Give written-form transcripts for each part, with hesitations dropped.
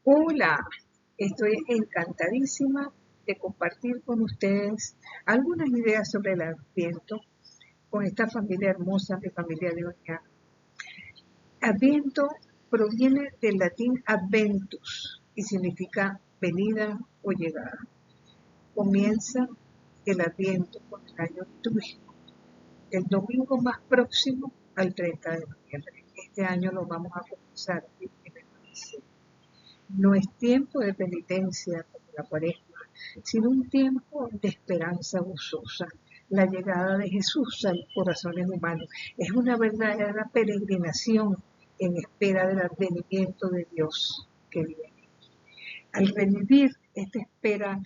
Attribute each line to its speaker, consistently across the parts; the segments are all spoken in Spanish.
Speaker 1: Hola, estoy encantadísima de compartir con ustedes algunas ideas sobre el Adviento con esta familia hermosa, mi familia de Oña. Adviento proviene del latín adventus y significa venida o llegada. Comienza el Adviento con el año litúrgico, el domingo más próximo al 30 de noviembre. Este año lo vamos a comenzar el 1 de diciembre. No es tiempo de penitencia como la Cuaresma, sino un tiempo de esperanza gozosa. La llegada de Jesús a los corazones humanos es una verdadera peregrinación en espera del advenimiento de Dios que viene. Al revivir esta espera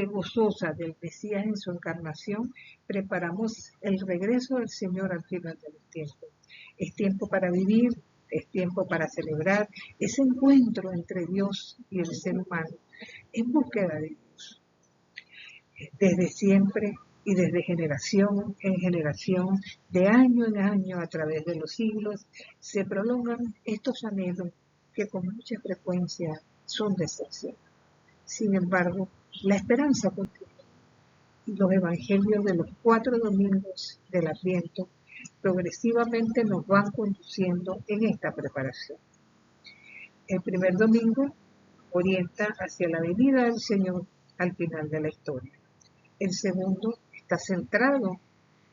Speaker 1: gozosa del Mesías en su encarnación, preparamos el regreso del Señor al final de los tiempos. Es tiempo para vivir, es tiempo para celebrar ese encuentro entre Dios y el ser humano en búsqueda de Dios. Desde siempre y desde generación en generación, de año en año, a través de los siglos, se prolongan estos anhelos que con mucha frecuencia son decepciones. Sin embargo, la esperanza continúa y los evangelios de los 4 domingos del Adviento progresivamente nos van conduciendo en esta preparación. El primer domingo orienta hacia la venida del Señor al final de la historia. El segundo está centrado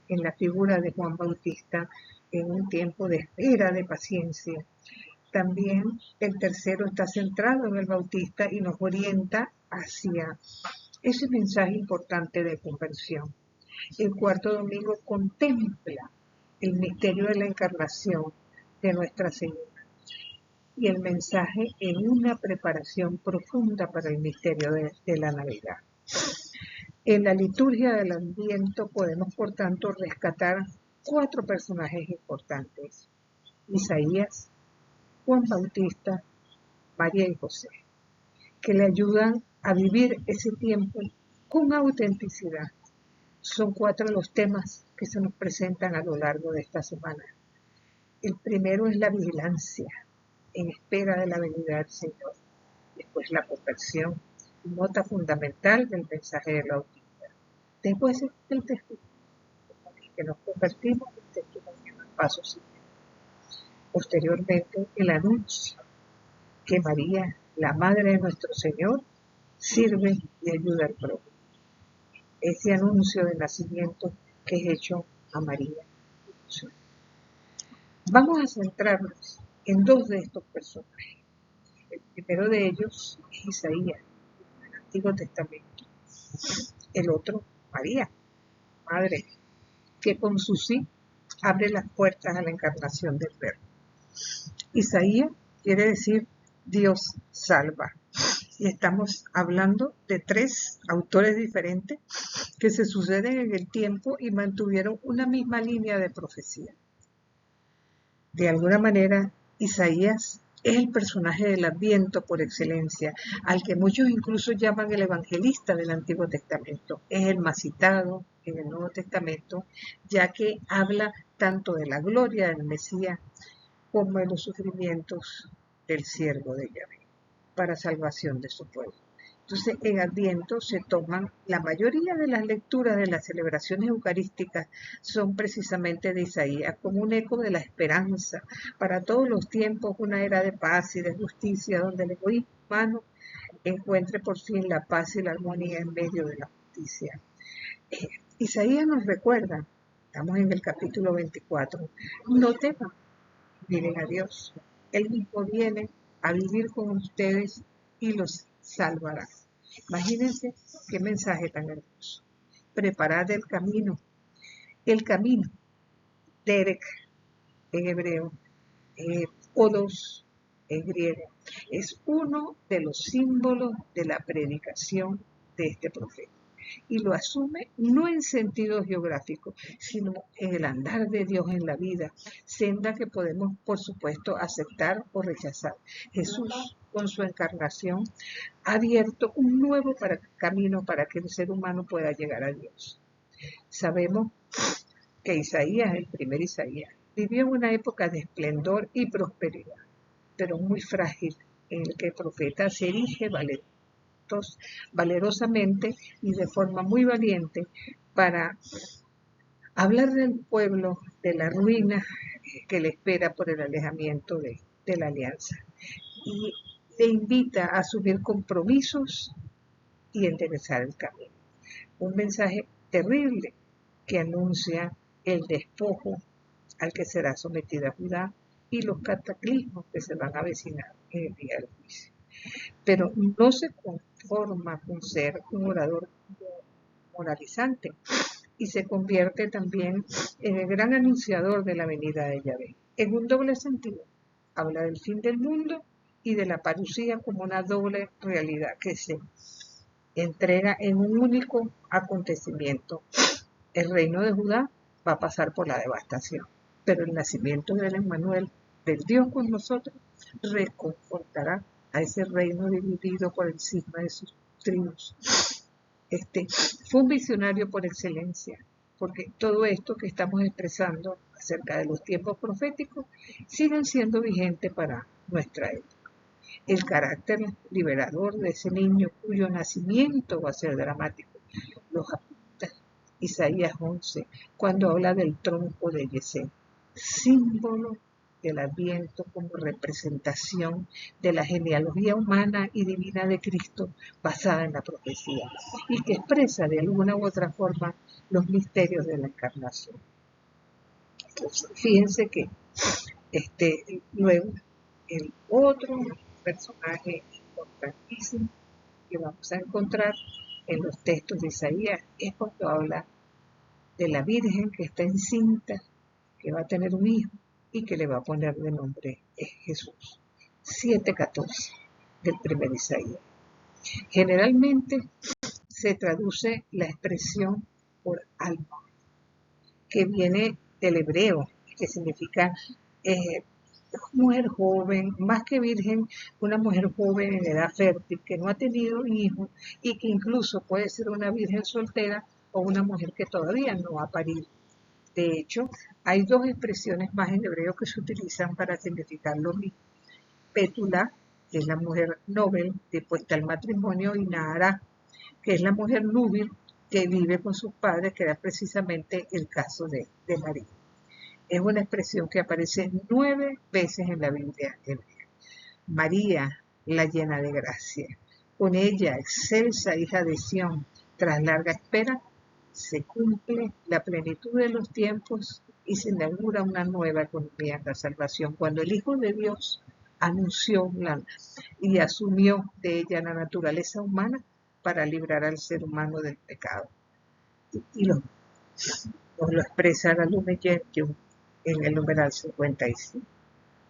Speaker 1: en la figura de Juan Bautista en un tiempo de espera, de paciencia. También el tercero está centrado en el Bautista y nos orienta hacia ese mensaje importante de conversión. El cuarto domingo contempla el misterio de la encarnación de Nuestra Señora y el mensaje en una preparación profunda para el misterio de la Navidad. En la liturgia del Adviento podemos, por tanto, rescatar 4 personajes importantes: Isaías, Juan Bautista, María y José, que le ayudan a vivir ese tiempo con autenticidad. Son 4 los temas que se nos presentan a lo largo de esta semana. El primero es la vigilancia, en espera de la venida del Señor. Después la conversión, nota fundamental del mensaje de la Bautista. Después el testimonio, que nos convertimos en testimonio del paso siguiente. Posteriormente el anuncio, que María, la Madre de nuestro Señor, sirve y ayuda al prójimo. Ese anuncio de nacimiento que es hecho a María. Vamos a centrarnos en 2 de estos personajes. El primero de ellos es Isaías, del Antiguo Testamento. El otro, María, Madre, que con su sí abre las puertas a la encarnación del Verbo. Isaías quiere decir Dios salva. Y estamos hablando de 3 autores diferentes que se suceden en el tiempo y mantuvieron una misma línea de profecía. De alguna manera, Isaías es el personaje del Adviento por excelencia, al que muchos incluso llaman el evangelista del Antiguo Testamento. Es el más citado en el Nuevo Testamento, ya que habla tanto de la gloria del Mesías como de los sufrimientos del siervo de Yahvé para salvación de su pueblo. Entonces, en Adviento se toman la mayoría de las lecturas de las celebraciones eucarísticas son precisamente de Isaías, como un eco de la esperanza para todos los tiempos, una era de paz y de justicia, donde el egoísmo humano encuentre por fin la paz y la armonía en medio de la justicia. Isaías nos recuerda, estamos en el capítulo 24, no teman, miren a Dios, Él mismo viene a vivir con ustedes y los salvará. Imagínense qué mensaje tan hermoso. Preparad el camino, Derek en hebreo, Odos en griego, es uno de los símbolos de la predicación de este profeta. Y lo asume no en sentido geográfico, sino en el andar de Dios en la vida, senda que podemos, por supuesto, aceptar o rechazar. Jesús, con su encarnación, ha abierto un nuevo camino para que el ser humano pueda llegar a Dios. Sabemos que Isaías, el primer Isaías, vivió en una época de esplendor y prosperidad, pero muy frágil en el que el profeta se erige valerosamente y de forma muy valiente para hablar del pueblo, de la ruina que le espera por el alejamiento de la alianza. Y le invita a asumir compromisos y enderezar el camino. Un mensaje terrible que anuncia el despojo al que será sometida Judá y los cataclismos que se van a avecinar en el día del juicio. Pero no se conforma con ser un orador moralizante y se convierte también en el gran anunciador de la venida de Yahvé. En un doble sentido, habla del fin del mundo y de la parucía como una doble realidad que se entrega en un único acontecimiento. El reino de Judá va a pasar por la devastación, pero el nacimiento del Emmanuel, del Dios con nosotros, reconfortará a ese reino dividido por el cisma de sus tribus. Fue un visionario por excelencia, porque todo esto que estamos expresando acerca de los tiempos proféticos siguen siendo vigentes para nuestra época. El carácter liberador de ese niño cuyo nacimiento va a ser dramático los apunta Isaías 11 cuando habla del tronco de Yesé, símbolo del Adviento como representación de la genealogía humana y divina de Cristo basada en la profecía y que expresa de alguna u otra forma los misterios de la encarnación. Entonces, fíjense que luego el otro personaje importantísimo que vamos a encontrar en los textos de Isaías es cuando habla de la Virgen que está encinta, que va a tener un hijo y que le va a poner de nombre Jesús. 7:14 del primer Isaías. Generalmente se traduce la expresión por alma, que viene del hebreo, que significa mujer joven, más que virgen, una mujer joven en edad fértil, que no ha tenido hijo y que incluso puede ser una virgen soltera o una mujer que todavía no ha parido. De hecho, hay dos expresiones más en hebreo que se utilizan para significar lo mismo. Pétula, que es la mujer noble dispuesta al matrimonio, y Nahara, que es la mujer núbil que vive con sus padres, que era precisamente el caso de María. Es una expresión que aparece 9 veces en la Biblia hebrea. María, la llena de gracia. Con ella, excelsa hija de Sión, tras larga espera, se cumple la plenitud de los tiempos y se inaugura una nueva economía de la salvación. Cuando el Hijo de Dios anunció y asumió de ella la naturaleza humana para librar al ser humano del pecado. Y nos lo expresa la Lumen Gentium en el numeral 55.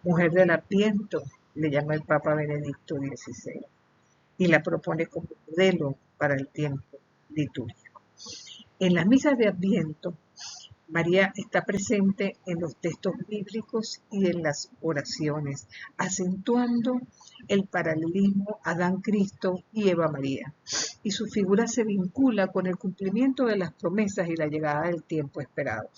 Speaker 1: Mujer del Adviento, le llama el Papa Benedicto XVI, y la propone como modelo para el tiempo litúrgico. En las misas de Adviento, María está presente en los textos bíblicos y en las oraciones, acentuando el paralelismo Adán-Cristo y Eva-María, y su figura se vincula con el cumplimiento de las promesas y la llegada del tiempo esperado.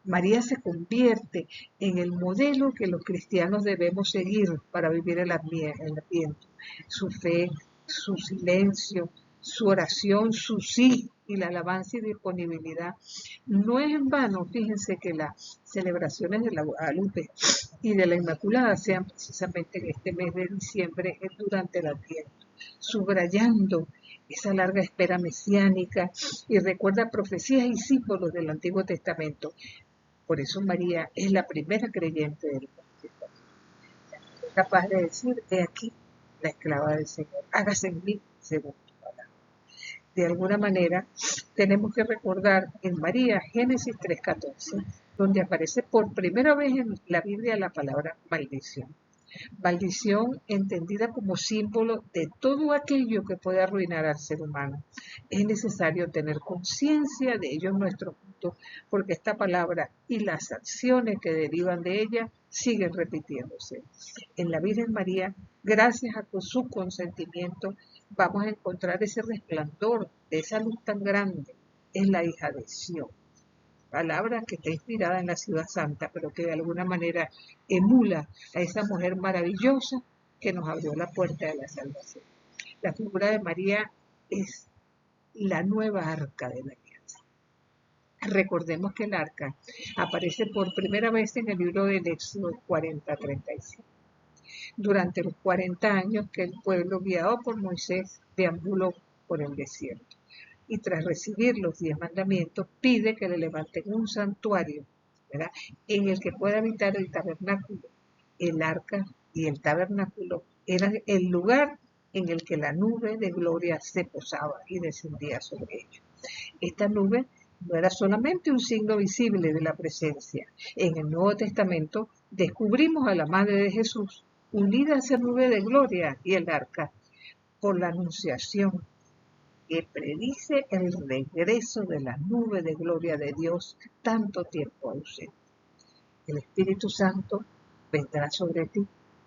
Speaker 1: María se convierte en el modelo que los cristianos debemos seguir para vivir el Adviento. Su fe, su silencio, su oración, su sí y la alabanza y disponibilidad. No es en vano, fíjense que las celebraciones de la Guadalupe y de la Inmaculada sean precisamente en este mes de diciembre, durante el Adviento, subrayando esa larga espera mesiánica y recuerda profecías y símbolos del Antiguo Testamento. Por eso María es la primera creyente del Nuevo Testamento. Es capaz de decir, he aquí la esclava del Señor, hágase en mí según tu palabra. De alguna manera, tenemos que recordar en María, Génesis 3:14, donde aparece por primera vez en la Biblia la palabra maldición. Maldición entendida como símbolo de todo aquello que puede arruinar al ser humano. Es necesario tener conciencia de ello en nuestro punto, porque esta palabra y las acciones que derivan de ella siguen repitiéndose. En la Virgen María, gracias a su consentimiento, vamos a encontrar ese resplandor de esa luz tan grande. Es la hija de Sión. Palabra que está inspirada en la ciudad santa, pero que de alguna manera emula a esa mujer maravillosa que nos abrió la puerta de la salvación. La figura de María es la nueva arca de la alianza. Recordemos que el arca aparece por primera vez en el libro del Éxodo 40:35. Durante los 40 años que el pueblo, guiado por Moisés, deambuló por el desierto. Y tras recibir los 10 mandamientos, pide que le levanten un santuario, ¿verdad?, en el que pueda habitar el tabernáculo. El arca y el tabernáculo eran el lugar en el que la nube de gloria se posaba y descendía sobre ellos. Esta nube no era solamente un signo visible de la presencia. En el Nuevo Testamento descubrimos a la Madre de Jesús unida a esa nube de gloria y el arca por la anunciación que predice el regreso de la nube de gloria de Dios tanto tiempo ausente. El Espíritu Santo vendrá sobre ti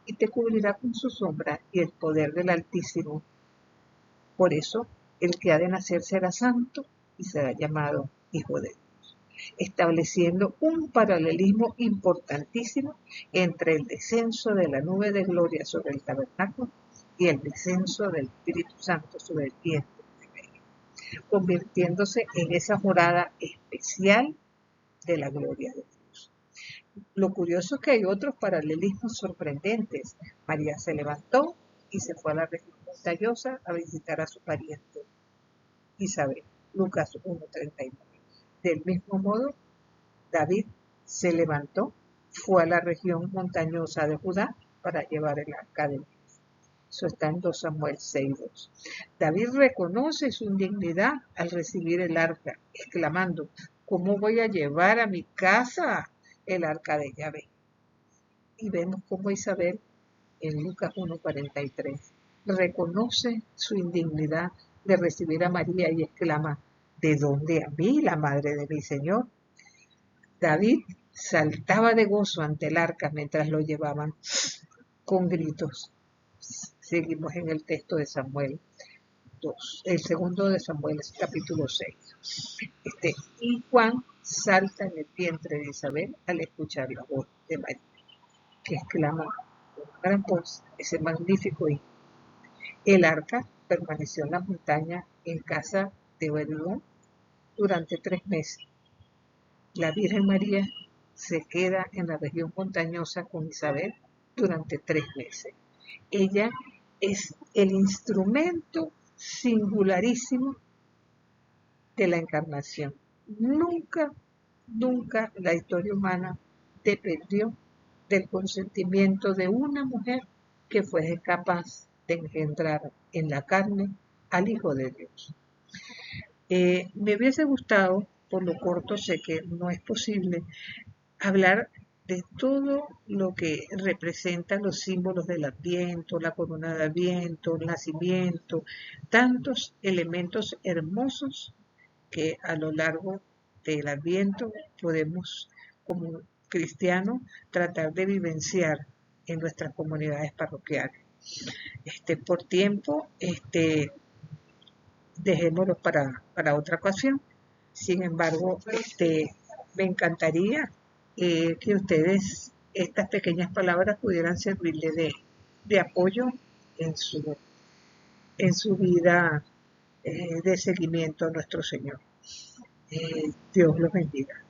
Speaker 1: y te cubrirá con su sombra y el poder del Altísimo. Por eso, el que ha de nacer será santo y será llamado Hijo de Dios, estableciendo un paralelismo importantísimo entre el descenso de la nube de gloria sobre el tabernáculo y el descenso del Espíritu Santo sobre el vientre, convirtiéndose en esa morada especial de la gloria de Dios. Lo curioso es que hay otros paralelismos sorprendentes. María se levantó y se fue a la región montañosa a visitar a su pariente Isabel. Lucas 1:39. Del mismo modo, David se levantó, fue a la región montañosa de Judá para llevar el arca de Dios. Eso está en 2 Samuel 6:2. David reconoce su indignidad al recibir el arca, exclamando: ¿cómo voy a llevar a mi casa el arca de Yahvé? Y vemos cómo Isabel, en Lucas 1:43, reconoce su indignidad de recibir a María y exclama: ¿de dónde a mí, la madre de mi Señor? David saltaba de gozo ante el arca mientras lo llevaban con gritos. Seguimos en el texto de Samuel 2, el segundo de Samuel, capítulo 6. Y Juan salta en el vientre de Isabel al escuchar la voz de María, que exclama con gran voz ese magnífico himno. El arca permaneció en la montaña en casa de Obed-Edom durante 3 meses. La Virgen María se queda en la región montañosa con Isabel durante 3 meses. Ella es el instrumento singularísimo de la encarnación. Nunca la historia humana dependió del consentimiento de una mujer que fuese capaz de engendrar en la carne al Hijo de Dios. Me hubiese gustado, por lo corto sé que no es posible, hablar de todo lo que representan los símbolos del Adviento, la corona de Adviento, el nacimiento, tantos elementos hermosos que a lo largo del Adviento podemos, como cristianos, tratar de vivenciar en nuestras comunidades parroquiales. Por tiempo, dejémoslo para otra ocasión. Sin embargo, me encantaría que ustedes, estas pequeñas palabras, pudieran servirle de apoyo en su vida de seguimiento a nuestro Señor. Dios los bendiga.